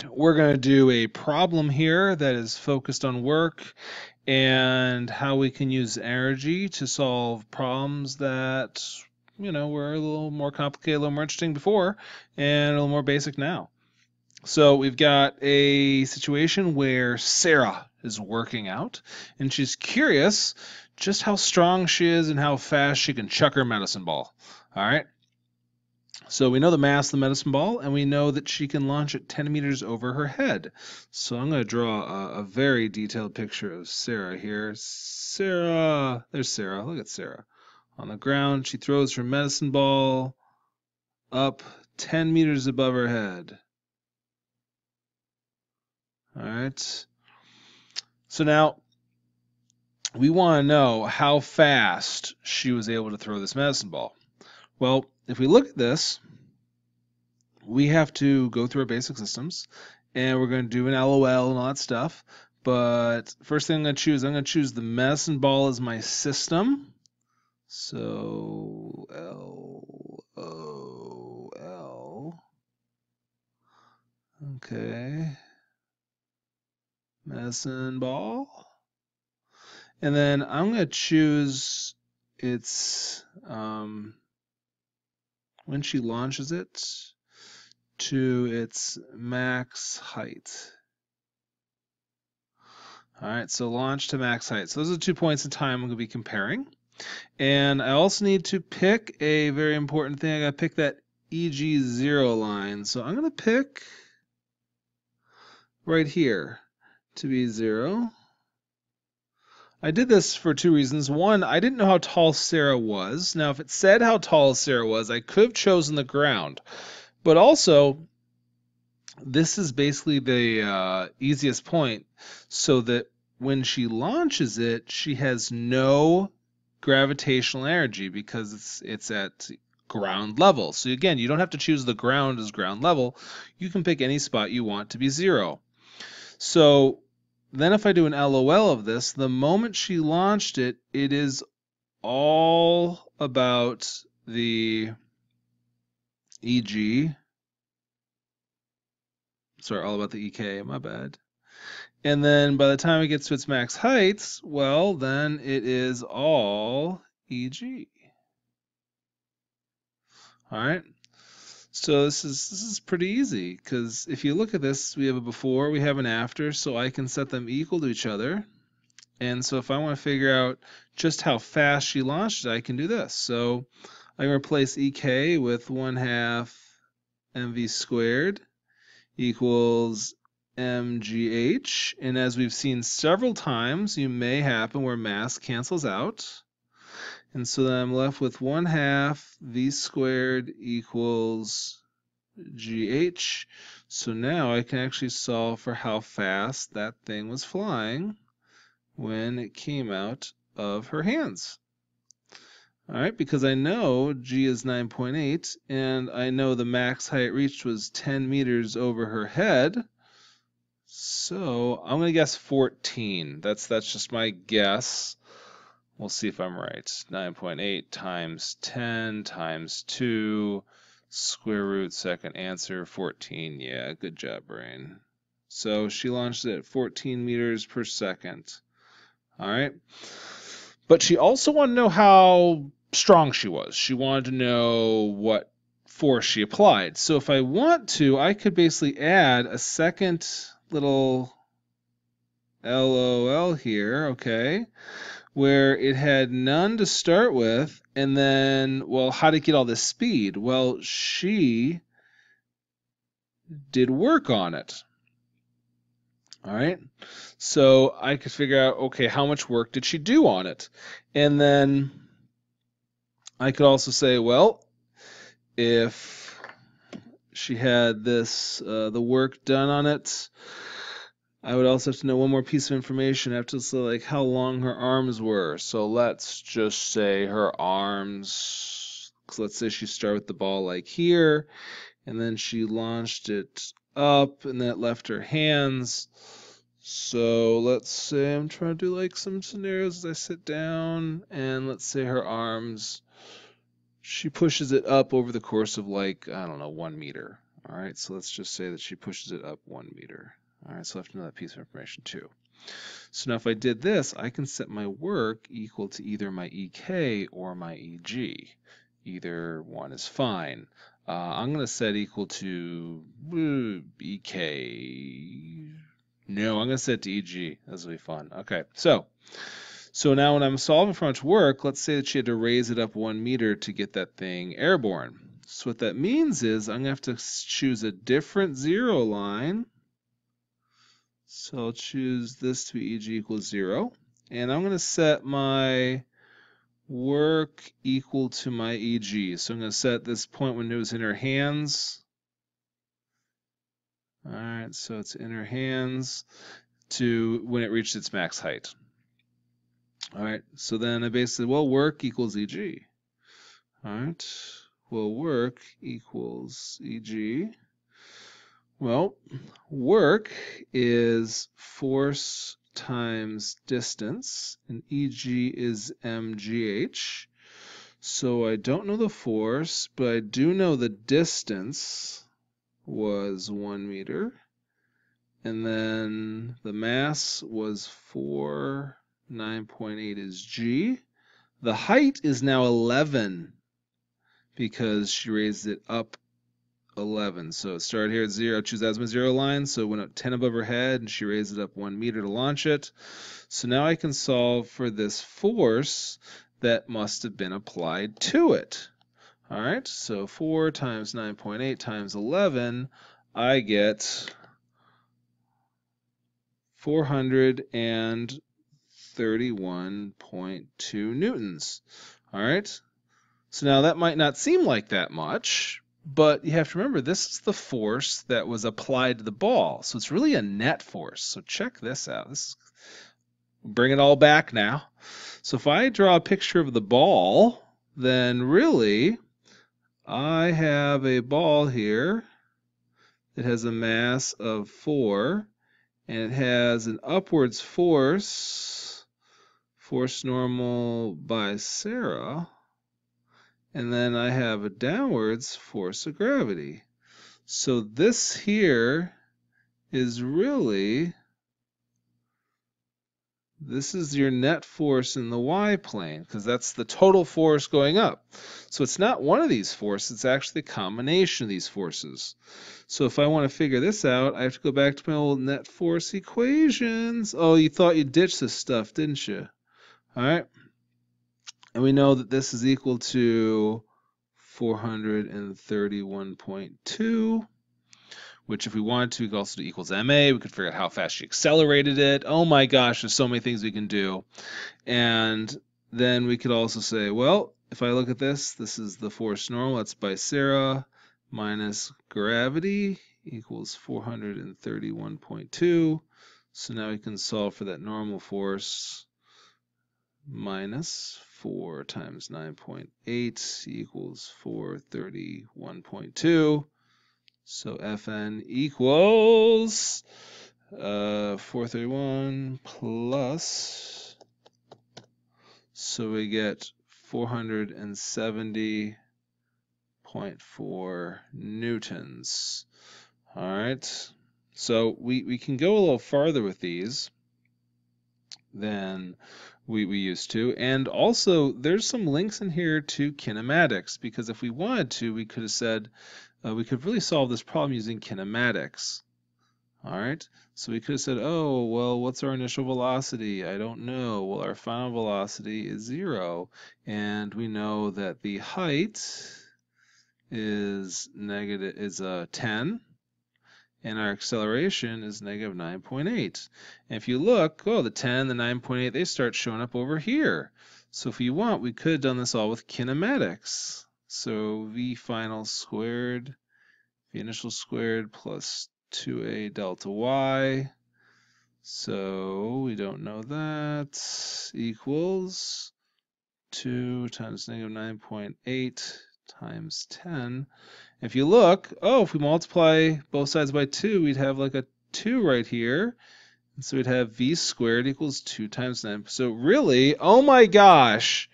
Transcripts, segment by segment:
we're going to do a problem here that is focused on work and how we can use energy to solve problems that, were a little more complicated, a little more interesting before, and a little more basic now. So we've got a situation where Sarah is working out, and she's curious just how strong she is and how fast she can chuck her medicine ball. All right. So we know the mass of the medicine ball, and we know that she can launch it 10 meters over her head. So I'm going to draw a very detailed picture of Sarah here. Sarah, there's Sarah. Look at Sarah. On the ground, she throws her medicine ball up 10 meters above her head. All right. So now we want to know how fast she was able to throw this medicine ball. Well, if we look at this, we have to go through our basic systems, and we're going to do an LOL and all that stuff. But first thing I'm going to choose the medicine ball as my system. So LOL. Okay. Medicine ball. And then I'm going to choose its, when she launches it, to its max height. All right, so launch to max height. So those are 2 points in time I'm going to be comparing. And I also need to pick a very important thing. I got to pick that EG0 line. So I'm going to pick right here to be 0. I did this for 2 reasons. One, I didn't know how tall Sarah was. Now, if it said how tall Sarah was, I could have chosen the ground. But also, this is basically the easiest point, so that when she launches it, she has no gravitational energy because it's at ground level. So again, you don't have to choose the ground as ground level. You can pick any spot you want to be 0. So then if I do an LOL of this, the moment she launched it, it is all about the EG. Sorry, all about the EK, my bad. And then by the time it gets to its max heights, well, then it is all EG. All right. So this is pretty easy, because if you look at this, we have a before, we have an after, so I can set them equal to each other. And so if I want to figure out just how fast she launched it, I can do this. So I can replace EK with 1/2 mv squared equals mgh. And as we've seen several times, you may happen where mass cancels out. And so then I'm left with 1/2 v squared equals gh. So now I can actually solve for how fast that thing was flying when it came out of her hands. All right, because I know g is 9.8, and I know the max height reached was 10 meters over her head. So I'm going to guess 14. That's just my guess. We'll see if I'm right. 9.8 times 10 times 2, square root, second answer, 14. Yeah, good job, brain. So she launched it at 14 meters per second. All right. But she also wanted to know how strong she was. She wanted to know what force she applied. So if I want to, I could basically add a second little LOL here, okay, where it had none to start with, and then, well, how to get all this speed? Well, she did work on it. All right, so I could figure out, okay, how much work did she do on it? And then I could also say, well, if she had this, the work done on it, I would also have to know one more piece of information. I have to say, like, how long her arms were. So let's just say her arms, so let's say she started with the ball like here, and then she launched it up, and then it left her hands. So let's say I'm trying to do like some scenarios as I sit down, and let's say her arms, she pushes it up over the course of, like, I don't know, 1 meter. All right, so let's just say that she pushes it up 1 meter. All right, so I have to know that piece of information too. So now if I did this, I can set my work equal to either my EK or my EG. Either one is fine. I'm going to set equal to EK. No, I'm going to set to EG. This will be fun. Okay, so now when I'm solving for how much work, let's say that she had to raise it up 1 meter to get that thing airborne. So what that means is I'm going to have to choose a different zero line. So I'll choose this to be EG equals 0. And I'm going to set my work equal to my EG. So I'm going to set this point when it was in her hands. All right, so it's in her hands to when it reached its max height. All right, so then I basically, well, work equals EG. All right, well, work equals EG. Well, work is force times distance, and EG is mgh. So I don't know the force, but I do know the distance was 1 meter. And then the mass was 4, 9.8 is g. The height is now 11 because she raised it up 11. So it started here at 0. Choose that as my 0 line. So it went up 10 above her head, and she raised it up 1 meter to launch it. So now I can solve for this force that must have been applied to it. All right, so 4 times 9.8 times 11, I get 431.2 newtons. All right, so now that might not seem like that much, but you have to remember this is the force that was applied to the ball. So it's really a net force. So check this out. Bring it all back now. So if I draw a picture of the ball, then really I have a ball here that has a mass of 4, and it has an upwards force normal by Sarah, and then I have a downwards force of gravity. So this here is really, this is your net force in the y-plane, because that's the total force going up. So it's not one of these forces, it's actually a combination of these forces. So if I want to figure this out, I have to go back to my old net force equations. Oh, you thought you ditched this stuff, didn't you? All right. And we know that this is equal to 431.2. which if we wanted to, we could also do equals ma. We could figure out how fast she accelerated it. Oh my gosh, there's so many things we can do. And then we could also say, well, if I look at this, this is the force normal. That's by Sarah minus gravity equals 431.2. So now we can solve for that normal force minus 4 times 9.8 equals 431.2. So Fn equals 431 plus, so we get 470.4 newtons. All right, so we can go a little farther with these than we used to, and also there's some links in here to kinematics, because if we wanted to, we could have said we could really solve this problem using kinematics. All right, so we could have said, oh, well, what's our initial velocity? I don't know. Well, our final velocity is 0, and we know that the height is 10, and our acceleration is negative 9.8. And if you look, oh, the 10, the 9.8, they start showing up over here. So if you want, we could have done this all with kinematics. So v final squared, v initial squared plus 2a delta y. So we don't know that, equals 2 times negative 9.8 times 10. If you look, oh, if we multiply both sides by 2, we'd have like a 2 right here. And so we'd have v squared equals 2 times 9. So really, oh my gosh,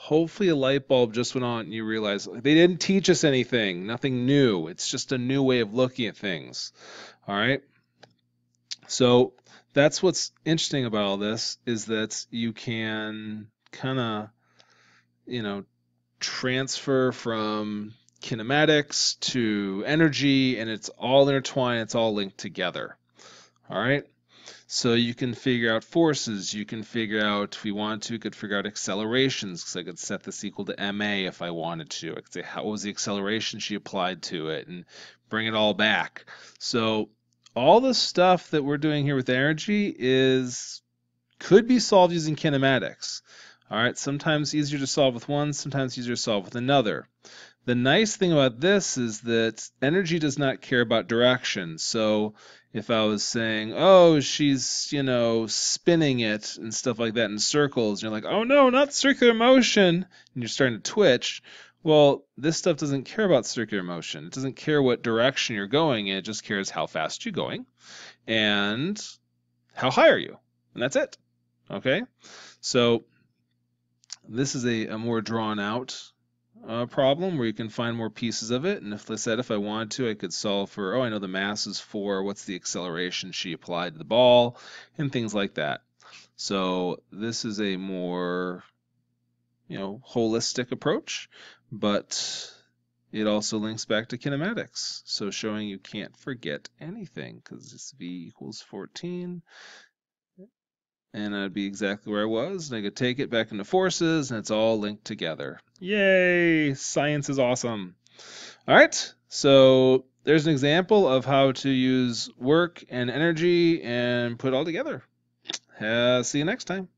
hopefully a light bulb just went on and you realize they didn't teach us anything, nothing new. It's just a new way of looking at things. All right. So that's what's interesting about all this is that you can kind of, you know, transfer from kinematics to energy, and it's all intertwined, it's all linked together. All right. So you can figure out forces. You can figure out, if we want to, we could figure out accelerations, because I could set this equal to ma if I wanted to. I could say, what was the acceleration she applied to it, and bring it all back. So all the stuff that we're doing here with energy could be solved using kinematics. All right, sometimes easier to solve with one, sometimes easier to solve with another. The nice thing about this is that energy does not care about direction. So if I was saying, oh, she's, spinning it and stuff like that in circles, and you're like, oh no, not circular motion, and you're starting to twitch, well, this stuff doesn't care about circular motion. It doesn't care what direction you're going in, it just cares how fast you're going and how high are you. And that's it. Okay? So this is a more drawn out problem where you can find more pieces of it. And if I wanted to, I could solve for, I know the mass is 4, what's the acceleration she applied to the ball, and things like that. So this is a more, holistic approach, but it also links back to kinematics. So showing you can't forget anything, because this V equals 14. And I'd be exactly where I was, and I could take it back into forces, and it's all linked together. Yay! Science is awesome. All right, so there's an example of how to use work and energy and put it all together. See you next time.